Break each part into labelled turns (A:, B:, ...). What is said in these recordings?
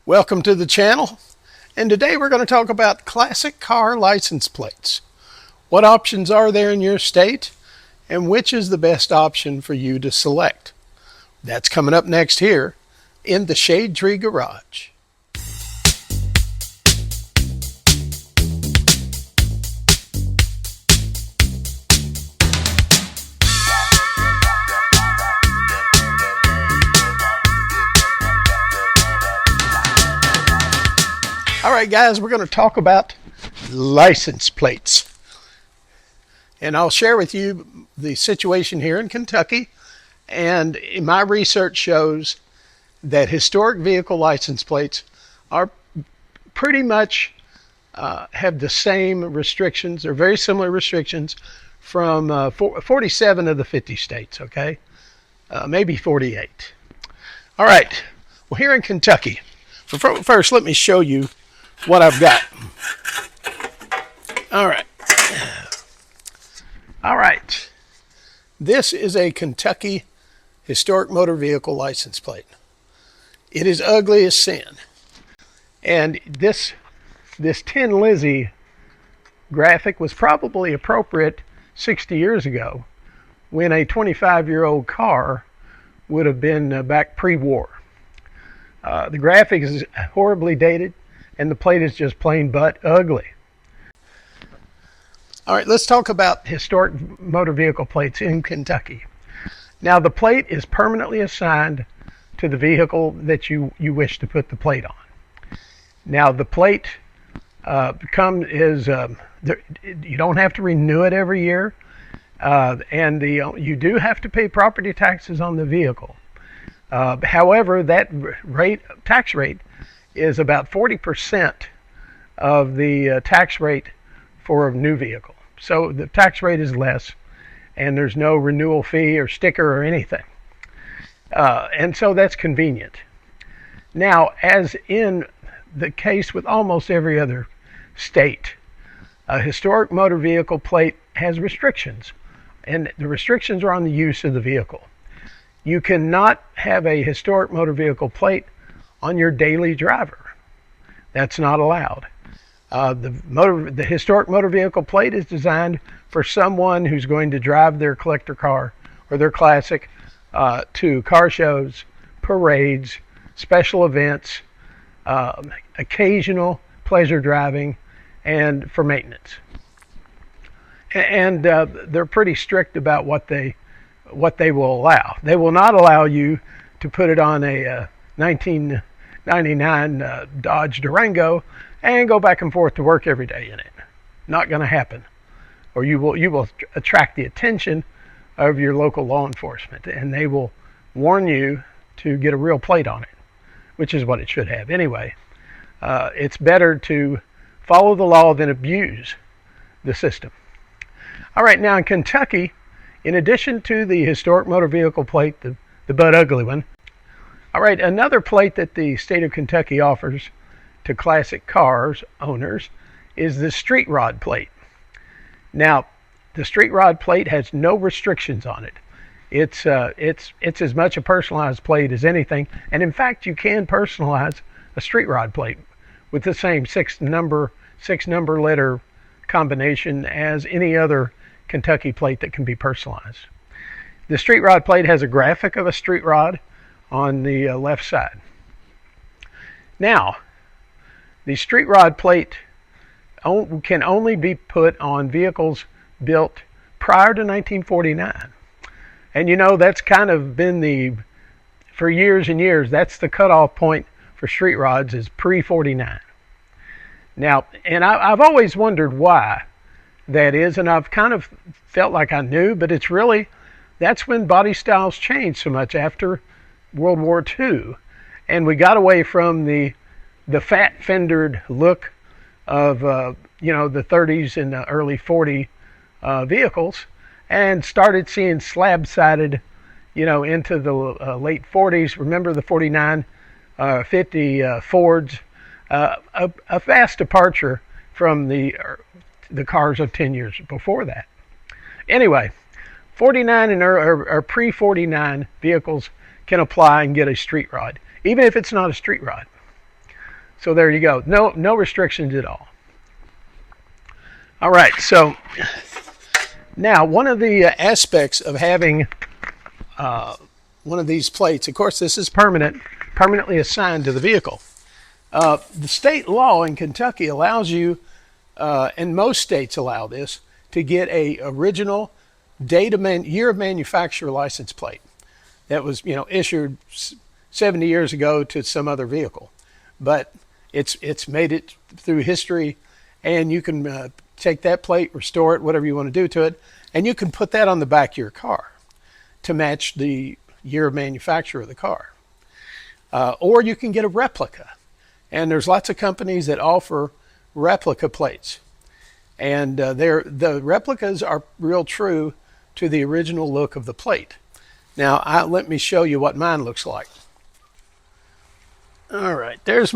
A: Welcome to the channel, and today we're going to talk about classic car license plates. What options are there in your state, and which is the best option for you to select? That's coming up next here in the Shade Tree Garage. All right, guys, we're going to talk about license plates. And I'll share with you the situation here in Kentucky. And my research shows that historic vehicle license plates are pretty much have the same restrictions. They're very similar restrictions from 47 of the 50 states, okay? Maybe 48. All right, well, here in Kentucky, first let me show you what I've got. All right. This is a Kentucky historic motor vehicle license plate. It is ugly as sin. And this Tin Lizzie graphic was probably appropriate 60 years ago when a 25-year-old car would have been back pre-war. The graphic is horribly dated, and the plate is just plain but ugly. All right, let's talk about historic motor vehicle plates in Kentucky. Now, the plate is permanently assigned to the vehicle that you wish to put the plate on. Now, the plate you don't have to renew it every year, and you do have to pay property taxes on the vehicle. However, that tax rate is about 40% of the tax rate for a new vehicle. So the tax rate is less, and there's no renewal fee or sticker or anything. And so that's convenient. Now, as in the case with almost every other state, a historic motor vehicle plate has restrictions, and the restrictions are on the use of the vehicle. You cannot have a historic motor vehicle plate on your daily driver. That's not allowed. The historic motor vehicle plate is designed for someone who's going to drive their collector car or their classic to car shows, parades, special events, occasional pleasure driving, and for maintenance. And they're pretty strict about what they will allow. They will not allow you to put it on a 1999 Dodge Durango and go back and forth to work every day in it. Not going to happen. Or you will attract the attention of your local law enforcement, and they will warn you to get a real plate on it, which is what it should have. Anyway, it's better to follow the law than abuse the system. All right, now in Kentucky, in addition to the historic motor vehicle plate, the butt ugly one, all right, another plate that the state of Kentucky offers to classic cars owners is the street rod plate. Now, the street rod plate has no restrictions on it. It's as much a personalized plate as anything, and in fact, you can personalize a street rod plate with the same six number letter combination as any other Kentucky plate that can be personalized. The street rod plate has a graphic of a street rod on the left side. Now, the street rod plate can only be put on vehicles built prior to 1949. And you know, that's kind of been for years and years, that's the cutoff point for street rods is pre-49. Now, and I've always wondered why that is, and I've kind of felt like I knew, but that's when body styles changed so much after World War II, and we got away from the fat fendered look of the 30s and the early 40 vehicles, and started seeing slab-sided, into the late 40s. Remember the 49, 50 Fords, a vast departure from the cars of 10 years before that. Anyway, 49 or pre-49 vehicles can apply and get a street rod, even if it's not a street rod. So there you go. No restrictions at all. All right. So now one of the aspects of having one of these plates, of course, this is permanently assigned to the vehicle. The state law in Kentucky allows you, and most states allow this, to get a original year of manufacture license plate that was, issued 70 years ago to some other vehicle, but it's made it through history, and you can take that plate, restore it, whatever you want to do to it, and you can put that on the back of your car to match the year of manufacture of the car. Or you can get a replica, and there's lots of companies that offer replica plates, and the replicas are real true to the original look of the plate. Now, let me show you what mine looks like. All right, there's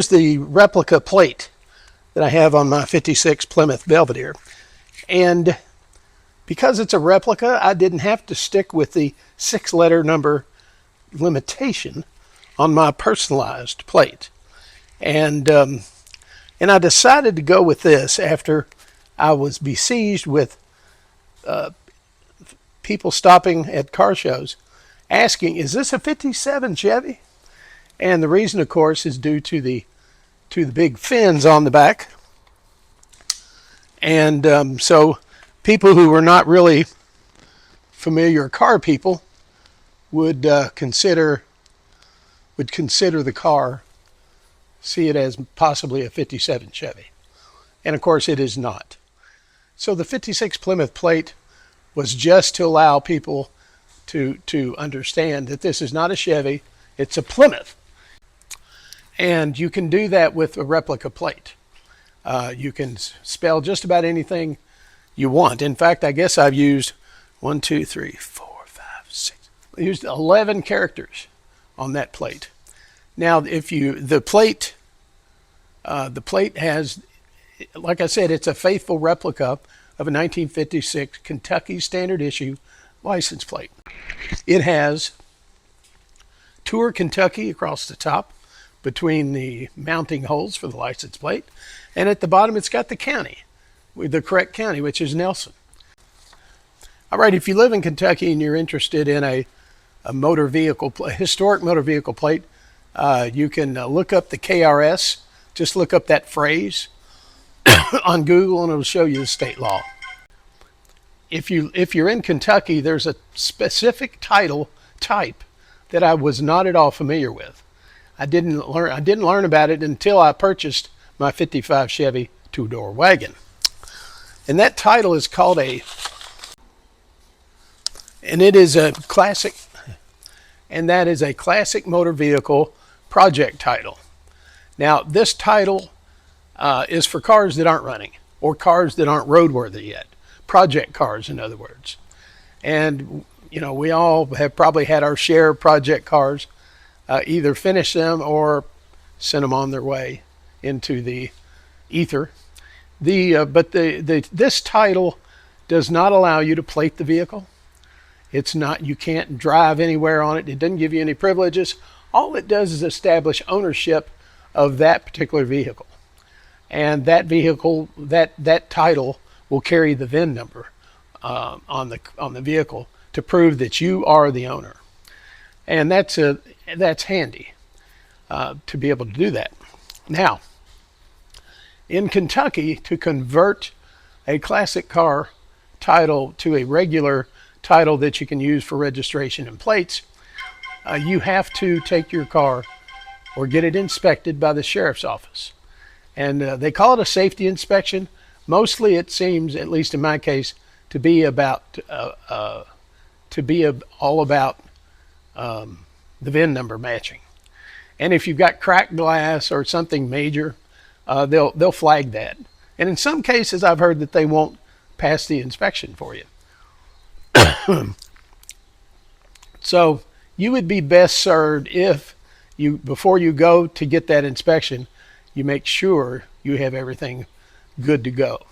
A: the replica plate that I have on my 56 Plymouth Belvedere. And because it's a replica, I didn't have to stick with the 6-letter number limitation on my personalized plate. And I decided to go with this after I was besieged with people stopping at car shows asking, is this a 57 Chevy? And the reason, of course, is due to the big fins on the back. And so people who were not really familiar car people would consider the car, see it as possibly a 57 Chevy. And of course it is not. So the 56 Plymouth plate was just to allow people to understand that this is not a Chevy, it's a Plymouth. And you can do that with a replica plate. You can spell just about anything you want. In fact, I guess I've used 1, 2, 3, 4, 5, 6. I used 11 characters on that plate. Now, the plate has, like I said, it's a faithful replica of a 1956 Kentucky standard issue license plate. It has Tour Kentucky across the top between the mounting holes for the license plate, and at the bottom it's got the county, with the correct county, which is Nelson. All right, if you live in Kentucky and you're interested in a historic motor vehicle plate, you can look up the KRS. Just look up that phrase on Google and it'll show you the state law. If you're in Kentucky, there's a specific title type that I was not at all familiar with. I didn't learn about it until I purchased my 55 Chevy two-door wagon. And that title is called it is a classic, and that is a classic motor vehicle project title. Now, this title is for cars that aren't running or cars that aren't roadworthy yet. Project cars, in other words. And, we all have probably had our share of project cars, either finish them or send them on their way into the ether. But this title does not allow you to plate the vehicle. It's not, you can't drive anywhere on it. It doesn't give you any privileges. All it does is establish ownership of that particular vehicle. And that vehicle, that title will carry the VIN number on the vehicle to prove that you are the owner. And that's handy to be able to do that. Now, in Kentucky, to convert a classic car title to a regular title that you can use for registration and plates, you have to take your car or get it inspected by the sheriff's office. And they call it a safety inspection. Mostly it seems, at least in my case, to be all about the VIN number matching. And if you've got cracked glass or something major, they'll flag that. And in some cases, I've heard that they won't pass the inspection for you. So you would be best served if before you go to get that inspection, you make sure you have everything good to go.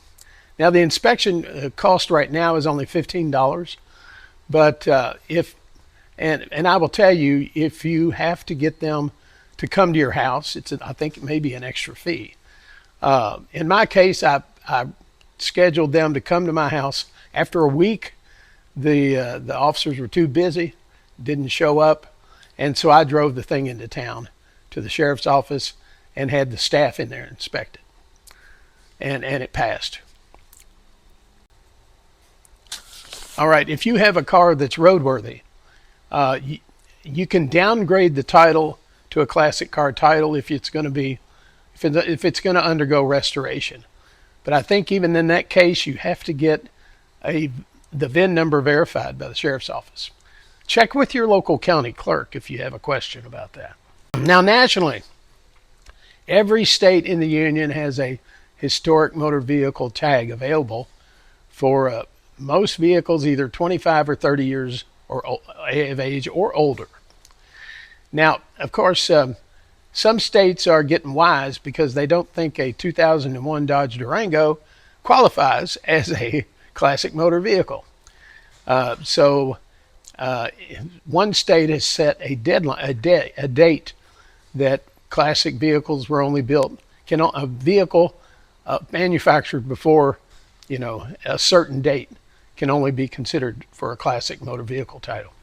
A: Now, the inspection cost right now is only $15, but and I will tell you, if you have to get them to come to your house. I think it may be an extra fee. In my case, I scheduled them to come to my house. After a week, the officers were too busy, didn't show up, and so I drove the thing into town to the sheriff's office and had the staff in there inspect it, and it passed. All right, if you have a car that's roadworthy, you can downgrade the title to a classic car title if it's going to undergo restoration. But I think even in that case, you have to get the VIN number verified by the sheriff's office. Check with your local county clerk if you have a question about that. Now, nationally, every state in the union has a historic motor vehicle tag available for most vehicles either 25 or 30 years of age or older. Now, of course, some states are getting wise because they don't think a 2001 Dodge Durango qualifies as a classic motor vehicle. So one state has set a deadline, a date that classic vehicles were only built. A vehicle manufactured before, a certain date can only be considered for a classic motor vehicle title.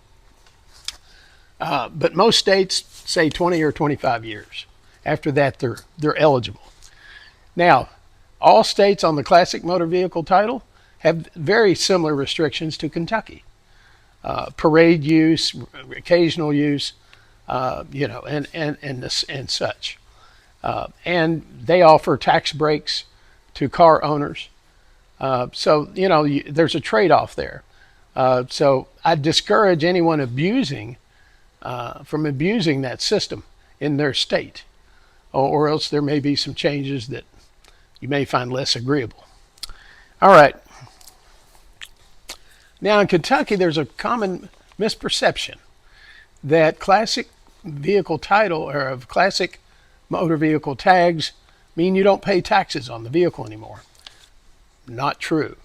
A: But most states say 20 or 25 years. After that, they're eligible. Now, all states on the classic motor vehicle title have very similar restrictions to Kentucky. Parade use, occasional use, and such. And they offer tax breaks to car owners. So there's a trade-off there. So I discourage anyone from abusing that system in their state, or else there may be some changes that you may find less agreeable. All right. Now in Kentucky, there's a common misperception that classic vehicle title or classic motor vehicle tags mean you don't pay taxes on the vehicle anymore. Not true.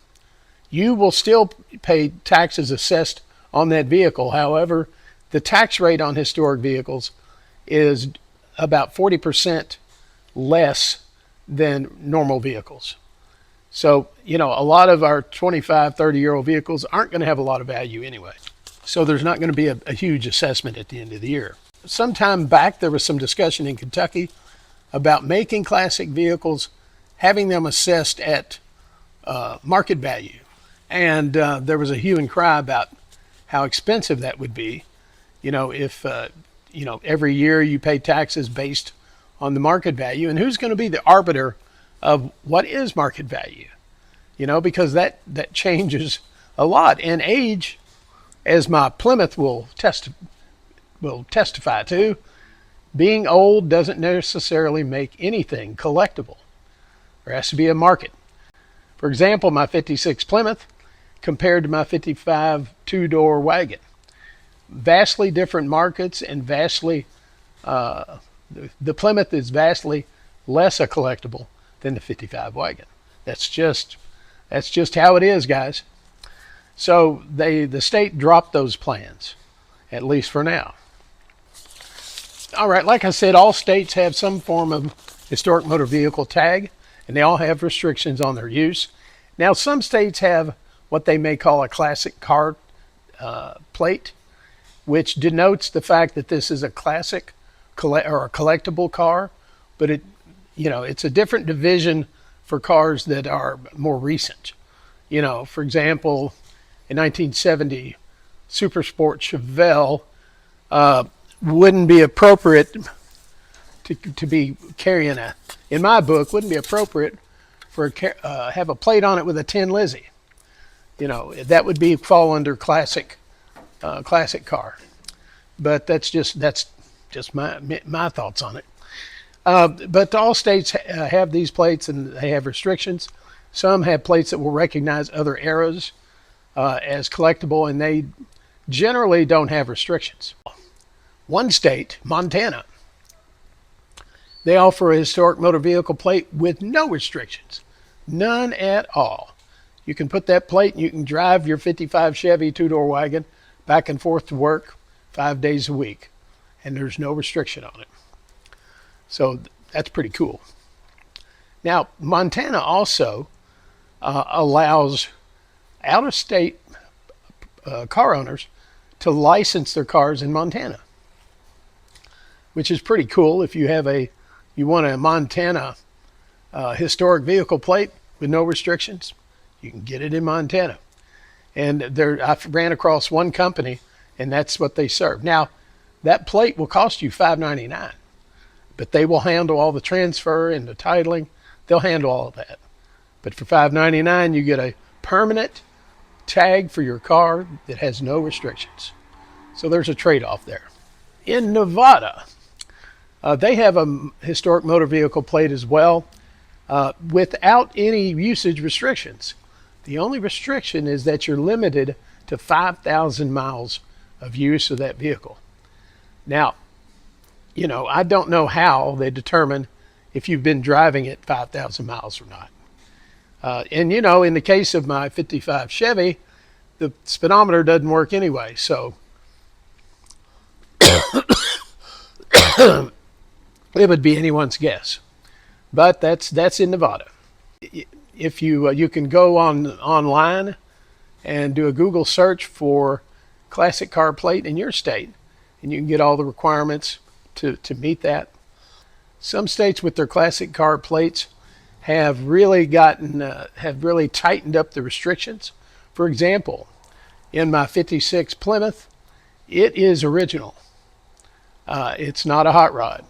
A: You will still pay taxes assessed on that vehicle. However, the tax rate on historic vehicles is about 40% less than normal vehicles. So, a lot of our 25, 30-year-old vehicles aren't going to have a lot of value anyway. So there's not going to be a huge assessment at the end of the year. Sometime back, there was some discussion in Kentucky about making classic vehicles, having them assessed at market value. And there was a hue and cry about how expensive that would be. If every year you pay taxes based on the market value, and who's going to be the arbiter of what is market value? Because that changes a lot. And age, as my Plymouth will testify to, being old doesn't necessarily make anything collectible. There has to be a market. For example, my 56 Plymouth compared to my 55 two-door wagon. Vastly different markets, and the Plymouth is vastly less a collectible than the 55 wagon. That's just how it is, guys. So the state dropped those plans, at least for now. All right, like I said, all states have some form of historic motor vehicle tag, and they all have restrictions on their use. Now, some states have what they may call a classic car plate, which denotes the fact that this is a classic or a collectible car, but it's a different division for cars that are more recent. For example, in 1970, Super Sport Chevelle wouldn't be appropriate to be carrying in my book, wouldn't be appropriate for have a plate on it with a Tin Lizzie. That would fall under classic car. But that's just my thoughts on it. But all states have these plates, and they have restrictions. Some have plates that will recognize other eras as collectible, and they generally don't have restrictions. One state, Montana, they offer a historic motor vehicle plate with no restrictions, none at all. You can put that plate and you can drive your 55 Chevy two-door wagon back and forth to work 5 days a week, and there's no restriction on it. So that's pretty cool. Now, Montana also allows out-of-state car owners to license their cars in Montana, which is pretty cool. If you want a Montana historic vehicle plate with no restrictions, you can get it in Montana. And I ran across one company, and that's what they serve. Now, that plate will cost you $5.99, but they will handle all the transfer and the titling. They'll handle all of that. But for $5.99, you get a permanent tag for your car that has no restrictions. So there's a trade-off there. In Nevada, they have a historic motor vehicle plate as well, without any usage restrictions. The only restriction is that you're limited to 5,000 miles of use of that vehicle. Now, I don't know how they determine if you've been driving it 5,000 miles or not. And in the case of my 55 Chevy, the speedometer doesn't work anyway, so it would be anyone's guess. But that's in Nevada. If you can go online and do a Google search for classic car plate in your state, and you can get all the requirements to meet that. Some states with their classic car plates have really tightened up the restrictions. For example, in my 56 Plymouth, it is original. It's not a hot rod.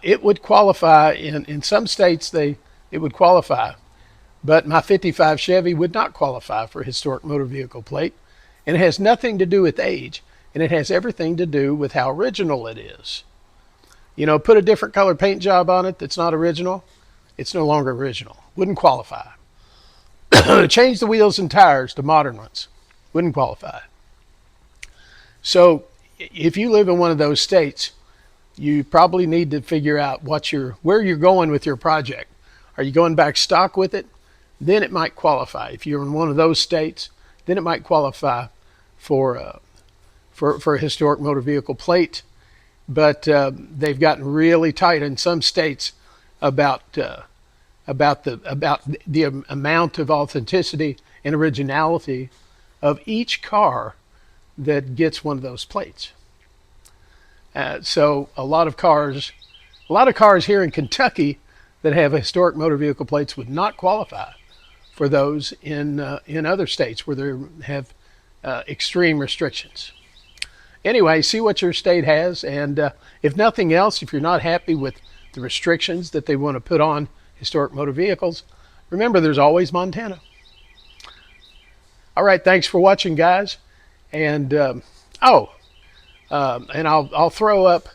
A: It would qualify in some states. It would qualify, but my 55 Chevy would not qualify for a historic motor vehicle plate, and it has nothing to do with age, and it has everything to do with how original it is. Put a different color paint job on it that's not original, it's no longer original. Wouldn't qualify. Change the wheels and tires to modern ones. Wouldn't qualify. So if you live in one of those states, you probably need to figure out where you're going with your project. Are you going back stock with it? Then it might qualify. If you're in one of those states, then it might qualify for a historic motor vehicle plate. But they've gotten really tight in some states about the amount of authenticity and originality of each car that gets one of those plates. So a lot of cars here in Kentucky that have historic motor vehicle plates would not qualify for those in other states where they have extreme restrictions. Anyway, see what your state has, and if nothing else, if you're not happy with the restrictions that they want to put on historic motor vehicles, remember there's always Montana. All right, thanks for watching, guys, and and I'll throw up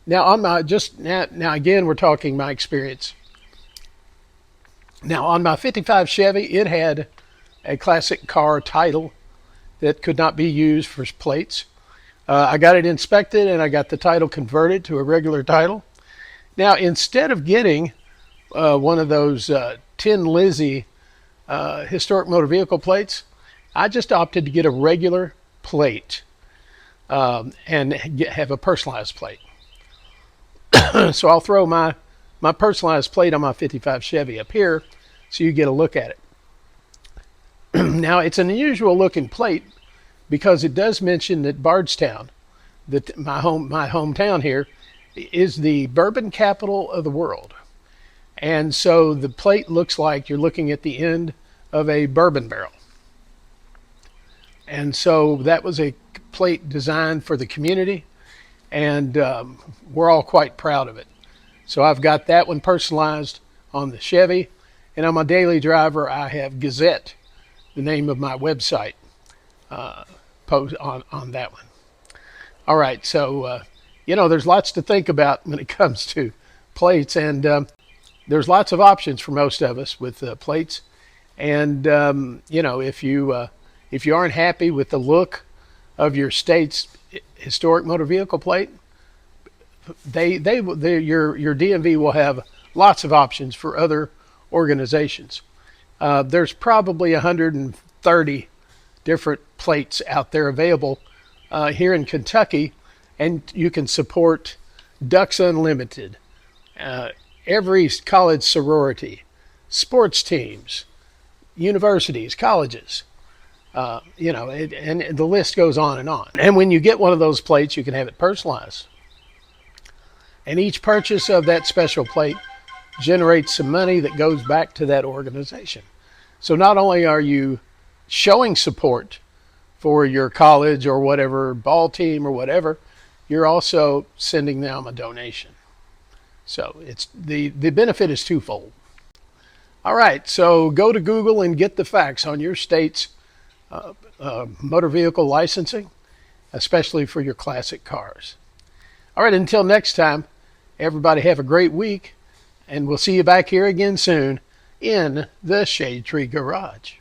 A: now on my now again we're talking my experience. Now on my 55 Chevy, it had a classic car title that could not be used for plates. I got it inspected and I got the title converted to a regular title. Now instead of getting one of those Tin Lizzie historic motor vehicle plates, I just opted to get a regular plate and have a personalized plate. So I'll throw my personalized plate on my 55 Chevy up here so you get a look at it. Now it's an unusual looking plate because it does mention that Bardstown, that my hometown here, is the bourbon capital of the world. And so the plate looks like you're looking at the end of a bourbon barrel. And so that was a plate designed for the community, and we're all quite proud of it. So I've got that one personalized on the Chevy, and on my daily driver I have Gazette, the name of my website, post on that one. All right, so there's lots to think about when it comes to plates, and there's lots of options for most of us with plates. And if you aren't happy with the look of your state's historic motor vehicle plate, your DMV will have lots of options for other organizations. There's probably 130 different plates out there available here in Kentucky, and you can support Ducks Unlimited, uh, every college sorority, sports teams, universities, colleges. And the list goes on and on. And when you get one of those plates, you can have it personalized. And each purchase of that special plate generates some money that goes back to that organization. So not only are you showing support for your college or whatever ball team or whatever, you're also sending them a donation. So it's the benefit is twofold. All right, so go to Google and get the facts on your state's motor vehicle licensing, especially for your classic cars. All right, until next time, everybody have a great week, and we'll see you back here again soon in the Shade Tree Garage.